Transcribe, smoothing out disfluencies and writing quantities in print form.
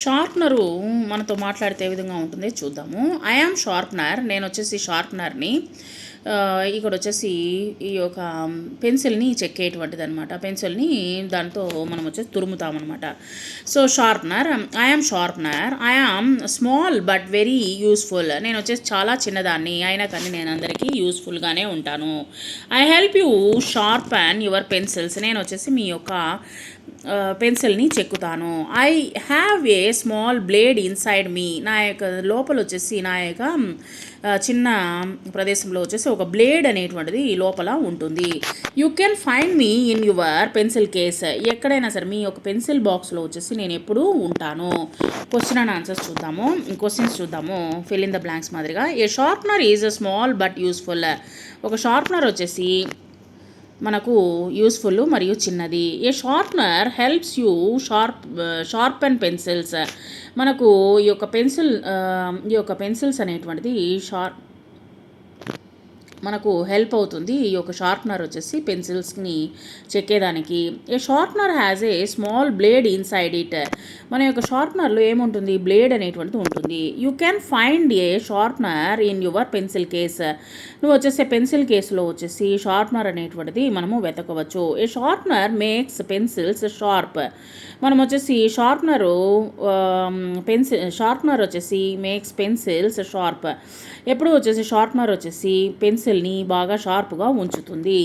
Sharpener మనతో మాట్లాడితే ఏ విధంగా ఉంటుంది చూద్దాము. ఐ యామ్ షార్ప్నర్, నేను వచ్చేసి షార్ప్నర్ని. ఇక్కడ వచ్చేసి ఈ యొక్క పెన్సిల్ని చెక్కేటువంటిది అనమాట. పెన్సిల్ని దాంతో మనం వచ్చేసి తురుముతామన్నమాట. So sharpener, I am sharpener, I am small but very useful. నేను వచ్చేసి చాలా చిన్నదాన్ని, అయినా కానీ నేను అందరికీ యూస్ఫుల్గానే ఉంటాను. I help you sharpen your pencils, నేను వచ్చేసి మీ యొక్క పెన్సిల్ని చెక్కుతాను. I have a small blade inside me, నా యొక్క లోపల వచ్చేసి నా యొక్క చిన్న ప్రదేశంలో వచ్చేసి ఒక బ్లేడ్ అనేటువంటిది ఈ లోపల ఉంటుంది. You can find me in your pencil case, ఎక్కడైనా సరే మీ యొక్క పెన్సిల్ బాక్స్లో వచ్చేసి నేను ఎప్పుడూ ఉంటాను. క్వశ్చన్ అండ్ ఆన్సర్స్ చూద్దాము, క్వశ్చన్స్ చూద్దాము. ఫిల్ ఇన్ ద బ్లాంక్స్ మాదిరిగా. A sharpener is a small but useful, ఒక షార్ప్నర్ వచ్చేసి మనకు యూస్ఫుల్ మరియు చిన్నది. A sharpener helps you sharpen pencils, మనకు ఈ యొక్క పెన్సిల్స్ అనేటువంటిది మనకు హెల్ప్ అవుతుంది. ఈ యొక్క షార్ప్నర్ వచ్చేసి పెన్సిల్స్ని చెక్కేదానికి. A sharpener has a small blade inside it, మన యొక్క షార్ప్నర్లో ఏముంటుంది, బ్లేడ్ అనేటువంటిది ఉంటుంది. You can find a sharpener in your pencil case, నువ్వు వచ్చేసి పెన్సిల్ కేసులో వచ్చేసి షార్ప్నర్ అనేటువంటిది మనము వెతకవచ్చు. A sharpener makes pencils sharp, మనం వచ్చేసి షార్ప్నర్ వచ్చేసి మేక్స్ పెన్సిల్స్ షార్ప్, ఎప్పుడు వచ్చేసి షార్ప్నర్ వచ్చేసి పెన్సిల్ని బాగా షార్ప్గా ఉంచుతుంది.